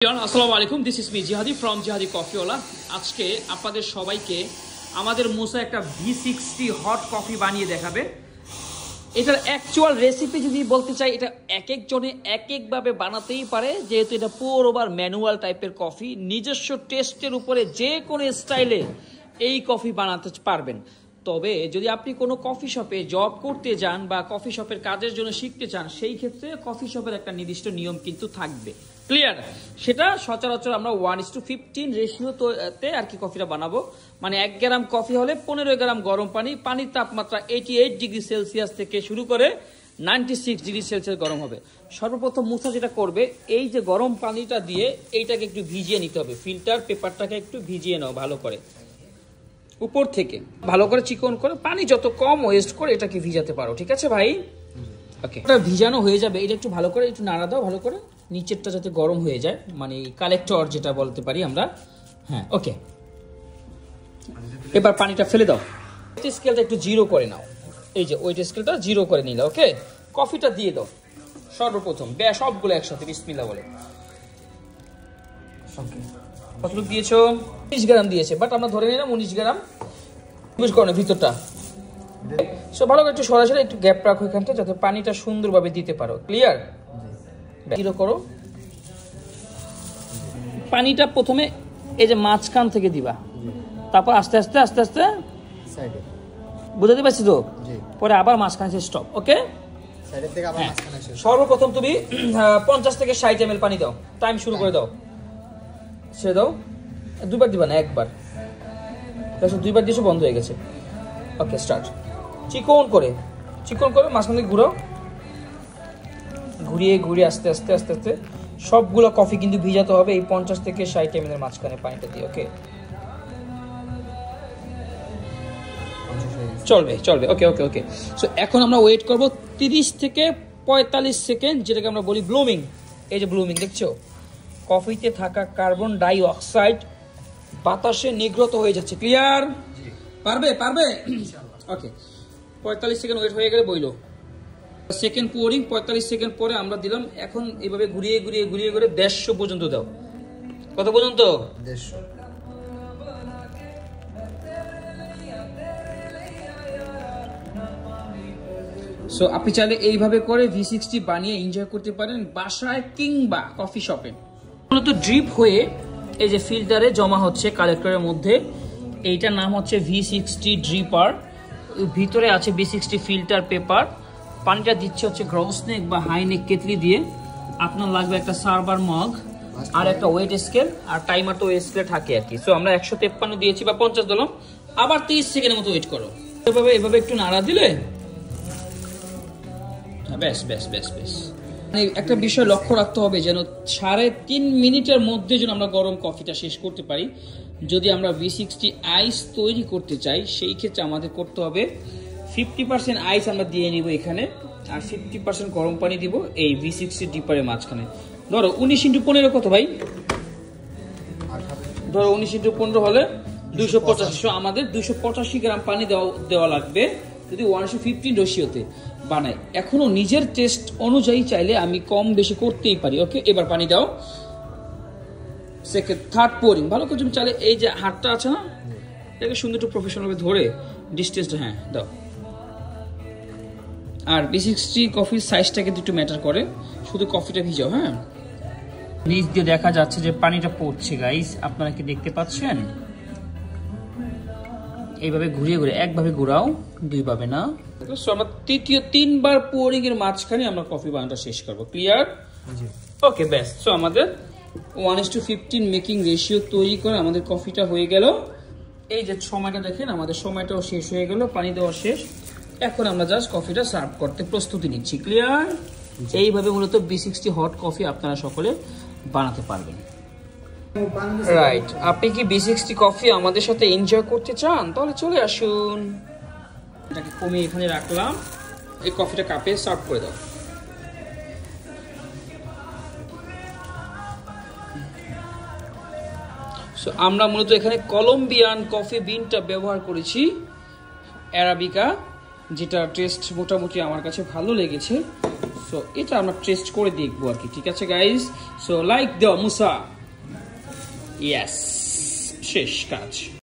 আসসালামু আলাইকুম, this is me জিহাদি ফ্রম জিহাদি কফিওয়ালা। আজকে আপনাদের সবাইকে আমাদের মুসা একটা V60 হট কফি বানিয়ে দেখাবে। এটার অ্যাকচুয়াল রেসিপি যদি বলতে চাই, এটা এক একজনে এক একভাবে বানাতেই পারে, যেহেতু এটা পুর ওভার ম্যানুয়াল টাইপের কফি। নিজস্ব টেস্টের উপরে যে কোনো স্টাইলে এই কফি বানাতে পারবেন। তবে যদি আপনি কোনো কফি শপে জব করতে যান বা কফি শপের কাজের জন্য শিখতে চান, সেই ক্ষেত্রে কফি শপের একটা নির্দিষ্ট নিয়ম কিন্তু থাকবে, ক্লিয়ার? সেটা সচরাচর আমরা 1:15 রেশিওতে আর কি কফিটা বানাবো। মানে 1 গ্রাম কফি হলে 15 গ্রাম গরম পানি, পানির তাপমাত্রা 88 ডিগ্রি সেলসিয়াস থেকে শুরু করে 96 ডিগ্রি সেলসিয়াস গরম হবে। সর্বপ্রথম মুসা যেটা করবে, এই যে গরম পানিটা দিয়ে এইটাকে একটু ভিজিয়ে নিতে হবে। ফিল্টার পেপারটাকে একটু ভিজিয়ে নাও ভালো করে, উপর থেকে ভালো করে চিকন করে, পানি যত কম ওয়েস্ট করে এটাকে ভিজাতে পারো, ঠিক আছে ভাই? ওকে, এটা ভিজানো হয়ে যাবে। এটা একটু ভালো করে একটু নাড়া দাও, ভালো করে নিচেরটা যাতে গরম হয়ে যায়, মানে কালেক্টর যেটা বলতে পারি আমরা। হ্যাঁ, ওকে, এবার পানিটা ফেলে দাও। স্কেলটা একটু জিরো করে নাও, এই যে ওয়েট স্কেলটা জিরো করে নিলে। ওকে, কফিটা দিয়ে দাও সর্বপ্রথম, সবগুলো একসাথে বিসমিল্লাহ বলে। কতটুকু দিয়েছো? 19 গ্রাম দিয়েছে, বাট আমরা ধরে নিলাম 19 গ্রাম। বুঝ করো না ভিতরটা, সো ভালো করে একটু সরাসরি একটু গ্যাপ রাখো এখানটা, যাতে পানিটা সুন্দরভাবে দিতে পারো, ক্লিয়ার? জিরো করো। পানিটা প্রথমে এই যে মাঝখান থেকে দিবা, তারপর আস্তে আস্তে আস্তে আস্তে সাইডে, বুঝতে পারছি তো? পরে আবার মাঝখানে স্টপ। ওকে, সাইডের থেকে আবার মাঝখানে। সর্বপ্রথম তুমি 50 থেকে 60 ml পানি দাও, টাইম শুরু করে দাও, ছেড়ে দাও। দুবার দিবা না, একবার। দুইবার দিয়েছো, বন্ধ হয়ে গেছে। ওকে, স্টার্ট। চিকন করে মাঝখানে ঘুরাও, ঘুরিয়ে ঘুরিয়ে আস্তে আস্তে আস্তে আস্তে সবগুলো কফি কিন্তু ভিজাতে হবে এই 50 থেকে 60 ml এর মাঝখানে পানিটা দিয়ে। ওকে, চলবে। ওকে ওকে ওকে। সো এখন আমরা ওয়েট করব 30 থেকে 45 সেকেন্ড, যেটাকে আমরা বলি ব্লুমিং। এই যে ব্লুমিং দেখছো, কফিতে থাকা কার্বন ডাই অক্সাইড বাতাসে নির্গত হয়ে যাচ্ছে, ক্লিয়ার? পারবে ওকে, 45 সেকেন্ড ওয়েট হয়ে গেলে বইলো সেকেন্ড পোরিং। 45 সেকেন্ড পরে আমরা দিলাম। এখন এইভাবে ঘুরিয়ে ঘুরিয়ে ঘুরিয়ে ঘুরে 150 পর্যন্ত দাও। কত পর্যন্ত? 150। সো আপনি চাইলে এইভাবে করে V60 বানিয়ে এনজয় করতে পারেন বাসায় কিংবা কফি শপে। মূলত ড্রিপ হয়ে এই যে ফিল্টারে জমা হচ্ছে কালেক্টরের মধ্যে, এইটার নাম হচ্ছে V60 ড্রিপার। ভিতরে আছে V60 ফিল্টার পেপার। পানিটা দিচ্ছে হচ্ছে গ্রোসনেক বা হাইনেক কেতলি দিয়ে। আপনার লাগবে একটা সার্ভার মগ আর একটা ওয়েট স্কেল, আর টাইমার তো ওয়েট স্কেলে থাকে আর কি। সো আমরা 153 দিয়েছি বা 50 দিলাম, আবার 30 সেকেন্ডের মতো ওয়েট করো। এভাবে একটু নাড়া দিলে বেশ। মানে একটা বিষয় লক্ষ্য রাখতে হবে, যেন 3.5 মিনিটের মধ্যে যেন আমরা গরম কফিটা শেষ করতে পারি। যদি আমরা V60 আইস তৈরি করতে চাই, সেই ক্ষেত্রে আমাদের করতে হবে 50% আইস আমরা দিয়ে নিব এখানে, আর 50% গরম পানি দিব এই V60 ডিপারের মাঝখানে। ধরো 19x15 কত ভাই? ধরো 19x15 হলে 285। আমাদের 285 গ্রাম পানি দেওয়া লাগবে যদি 1:15 রেশিওতে বানাই। এখনো নিজের টেস্ট অনুযায়ী চাইলে আমি কম বেশি করতেই পারি। ওকে, এবার পানি দাও। সেকেন্ড থার্ড পোরিং ভালো করে তুমি চাইলে এই যে হাতটা আছে না, এটাকে সুন্দর একটু প্রফেশনাল ধরে ডিস্টেন্সটা, হ্যাঁ দাও। আর V60 কফির সাইজটা কিন্তু একটু ম্যাটার করে, শুধু কফিটা ভিজাও। হ্যাঁ, নিচ দিয়ে দেখা যাচ্ছে যে পানিটা পড়ছে গাইস, আপনারা কি দেখতে পাচ্ছেন? এইভাবে ঘুরিয়ে ঘুরিয়ে, একভাবে ঘুরাও, দুইভাবে না। সো আমরা তৃতীয় 3 বার পোরিং এর মাঝখানে আমরা কফি বানানোটা শেষ করবো, ক্লিয়ার? ওকে, ব্যাস। সো আমাদের 1:15 মেকিং রেশিও তৈরি করে আমাদের কফিটা হয়ে গেল। এই যে সময়টা দেখেন, আমাদের সময়টাও শেষ হয়ে গেল, পানি দেওয়া শেষ। এখন আমরা জাস্ট কফিটা সার্ভ করতে প্রস্তুতি নিচ্ছি, ক্লিয়ার? এইভাবে মূলত V60 হট কফি আপনারা সকলে বানাতে পারবেন। রাইট, আপনি কি V60 কফি আমাদের সাথে এনজয় করতে চান? তাহলে চলে আসুন। এটাকে কমিয়ে এখানে রাখলাম, এই কফিটা কাপে সার্ভ করে দাও। সো আমরা মূলত এখানে কলম্বিয়ান কফি বিনটা ব্যবহার করেছি, অ্যারাবিকা। যেটা টেস্ট মোটামুটি আমার কাছে ভালো লেগেছে। সো এটা আমরা টেস্ট করে দেখবো আর কি, ঠিক আছে গাইজ? সো লাইক দাও মুসা, ইয়েস, শেষ কাজ।